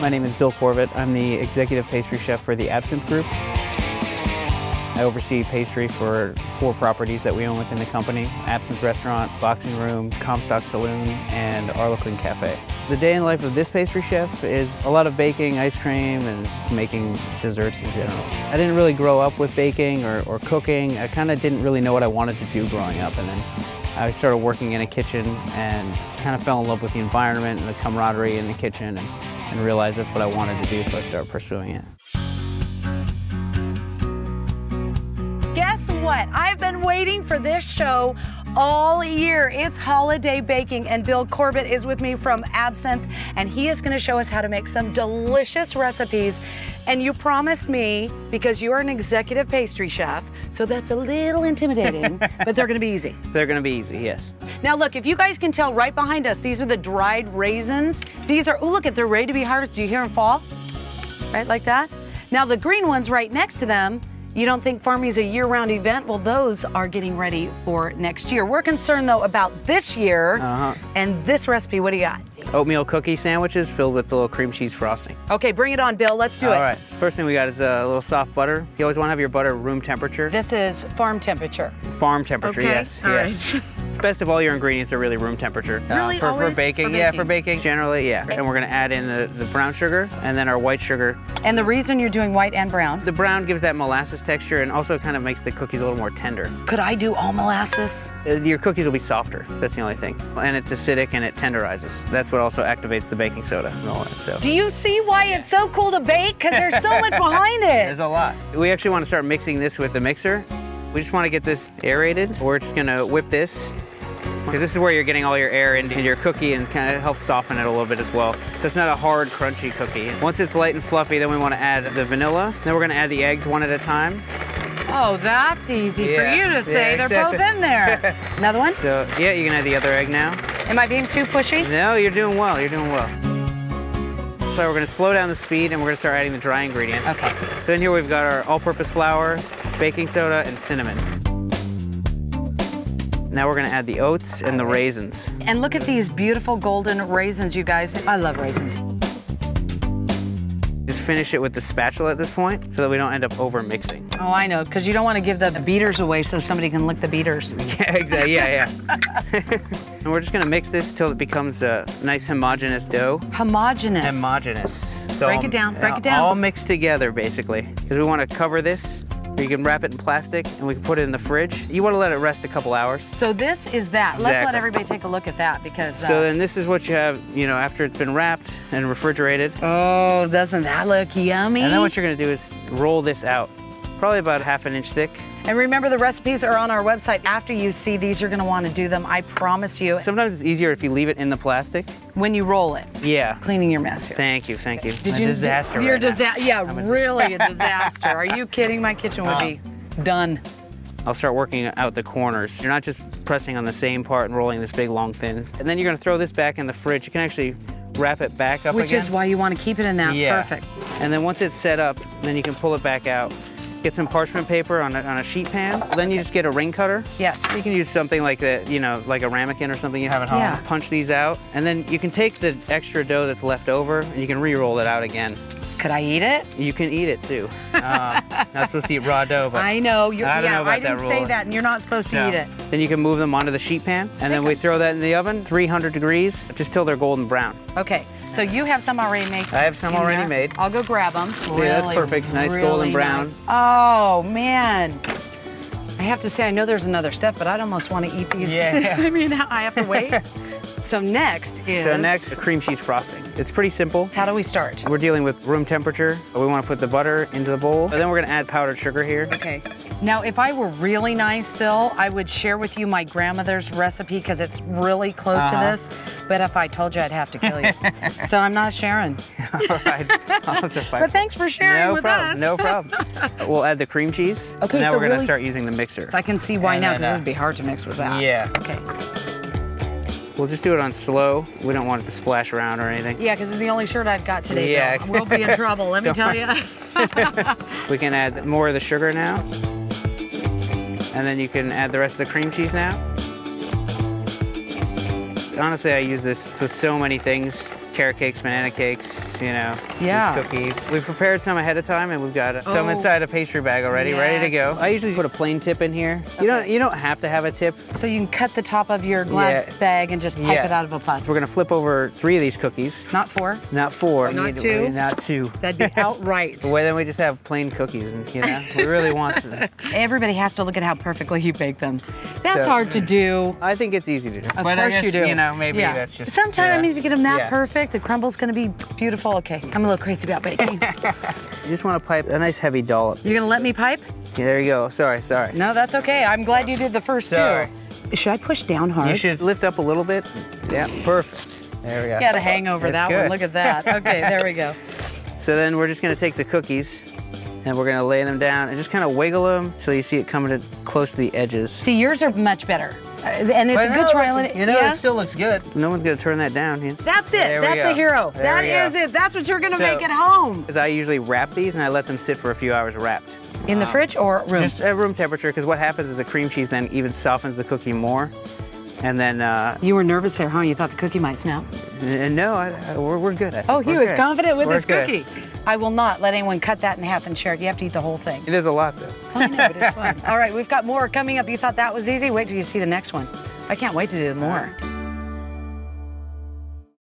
My name is Bill Corbett. I'm the executive pastry chef for the Absinthe Group. I oversee pastry for 4 properties that we own within the company: Absinthe Restaurant, Boxing Room, Comstock Saloon, and Arlequin Cafe. The day in life of this pastry chef is a lot of baking, ice cream, and making desserts in general. I didn't really grow up with baking or cooking. I kind of didn't really know what I wanted to do growing up, and then I started working in a kitchen and kind of fell in love with the environment and the camaraderie in the kitchen and realized that's what I wanted to do, so I started pursuing it. Guess what? I've been waiting for this show all year. It's holiday baking, and Bill Corbett is with me from Absinthe, and he is going to show us how to make some delicious recipes. And you promised me, because you are an executive pastry chef, so that's a little intimidating, but they're going to be easy. They're going to be easy, yes. Now look, if you guys can tell right behind us, these are the dried raisins. These are, oh look, they're ready to be harvested. Do you hear them fall? Right, like that? Now the green ones right next to them, you don't think farming is a year-round event? Well, those are getting ready for next year. We're concerned, though, about this year and this recipe. What do you got? Oatmeal cookie sandwiches filled with a little cream cheese frosting. Okay, bring it on, Bill. Let's do it. All right. So first thing we got is a little soft butter. You always want to have your butter room temperature. This is farm temperature. Farm temperature, okay. Yes. All yes. Right. It's best if all your ingredients are really room temperature. Really? For baking? Yeah, for baking, generally, yeah. Right. And we're going to add in the brown sugar and then our white sugar. And the reason you're doing white and brown? The brown gives that molasses texture and also kind of makes the cookies a little more tender. Could I do all molasses? Your cookies will be softer. That's the only thing. And it's acidic and it tenderizes. That's what also activates the baking soda and all that stuff. Do you see why it's so cool to bake? Because there's so much behind it. There's a lot. We actually want to start mixing this with the mixer. We just want to get this aerated. We're just going to whip this, because this is where you're getting all your air into your cookie and kind of helps soften it a little bit as well. So it's not a hard, crunchy cookie. Once it's light and fluffy, then we want to add the vanilla. Then we're going to add the eggs one at a time. Oh, that's easy for you to say. Yeah, They're both in there. Another one? So, yeah, you can add the other egg now. Am I being too pushy? No, you're doing well. You're doing well. So we're going to slow down the speed and we're going to start adding the dry ingredients. Okay. So in here we've got our all-purpose flour, baking soda, and cinnamon. Now we're going to add the oats and the raisins. And look at these beautiful golden raisins, you guys. I love raisins. Just finish it with the spatula at this point so that we don't end up over mixing. Oh, I know, because you don't want to give the beaters away so somebody can lick the beaters. Yeah, exactly. Yeah. And we're just going to mix this till it becomes a nice homogeneous dough. Homogeneous. Homogeneous. Break it down. Break it down. All mixed together, basically. Because we want to cover this. You can wrap it in plastic and we can put it in the fridge. You want to let it rest a couple hours. So this is that. Exactly. Let's let everybody take a look at that because... So then this is what you have, you know, after it's been wrapped and refrigerated. Oh, doesn't that look yummy? And then what you're going to do is roll this out, probably about 1/2 inch thick. And remember, the recipes are on our website. After you see these, you're going to want to do them. I promise you. Sometimes it's easier if you leave it in the plastic. When you roll it. Yeah. Cleaning your mess here. Thank you. Did you? Disaster You're right now. Yeah, really a disaster. Are you kidding? My kitchen would be done. I'll start working out the corners. You're not just pressing on the same part and rolling this big, long, thin. And then you're going to throw this back in the fridge. You can actually wrap it back up Which again. is why you want to keep it in that. Yeah. Perfect. And then once it's set up, then you can pull it back out. Get some parchment paper on a sheet pan. Then you just get a ring cutter. Yes. You can use something like that, you know, like a ramekin or something you have at home. Yeah. Punch these out. And then you can take the extra dough that's left over and you can re-roll it out again. Could I eat it? You can eat it too. Not supposed to eat raw dough, but I know. I don't know about I didn't that say rule. that, and you're not supposed to eat it. Then you can move them onto the sheet pan, and then we throw that in the oven, 300 degrees, just till they're golden brown. Okay, so you have some already made. I have some already made. I'll go grab them. See, that's perfect. Nice golden brown. Nice. Oh, man. I have to say, I know there's another step, but I'd almost want to eat these. Yeah. I mean, I have to wait. So next is... So next, cream cheese frosting. It's pretty simple. How do we start? We're dealing with room temperature. We want to put the butter into the bowl. And then we're going to add powdered sugar here. Okay. Now, if I were really nice, Bill, I would share with you my grandmother's recipe because it's really close to this. But if I told you, I'd have to kill you. So I'm not sharing. All right. I'll have to fight. But thanks for sharing with us. No problem. We'll add the cream cheese. Okay, now so we're going to start using the mixer. So I can see why now, because this would be hard to mix with that. Yeah. Okay. We'll just do it on slow. We don't want it to splash around or anything. Yeah, because it's the only shirt I've got today, Yeah, Bill. We'll be in trouble, let me tell you. We can add more of the sugar now. And then you can add the rest of the cream cheese now. Honestly, I use this with so many things. Carrot cakes, banana cakes, you know, Yeah. these cookies. We've prepared some ahead of time, and we've got some inside a pastry bag already, ready to go. I usually put a plain tip in here. Okay. You don't have to have a tip. So you can cut the top of your glad bag and just pipe it out of a plastic. So we're gonna flip over 3 of these cookies. Not 4. Not 4. Not 2. Not 2. That'd be outright. Well, then we just have plain cookies, and you know, we really want to. Everybody has to look at how perfectly you bake them. That's hard to do. I think it's easy to do. Of course you do. You know, maybe that's just. Sometimes you need to get them that perfect. The crumble's gonna be beautiful. Okay, I'm a little crazy about baking. You just want to pipe a nice heavy dollop. You're gonna let me pipe? Yeah, there you go. Sorry. No, that's okay. I'm glad you did the first 2. Should I push down hard? You should lift up a little bit. Yeah, perfect. There we go. Got a hangover that one. Look at that. Okay, there we go. So then we're just gonna take the cookies and we're gonna lay them down and just kind of wiggle them till you see it coming close to the edges. See, yours are much better. And it's a good trial. You know, it still looks good. No one's gonna turn that down. You know? That's it. That's the hero. That is it. That's what you're gonna make at home. Because I usually wrap these and I let them sit for a few hours wrapped. In the fridge or room? Just at room temperature, because what happens is the cream cheese then even softens the cookie more. And then... you were nervous there, huh? You thought the cookie might snap? No, we're good. I think. Oh, he was confident with his good. cookie. I will not let anyone cut that in half and share it. You have to eat the whole thing. It is a lot, though. I know, but it's fun. All right, we've got more coming up. You thought that was easy? Wait till you see the next one. I can't wait to do more.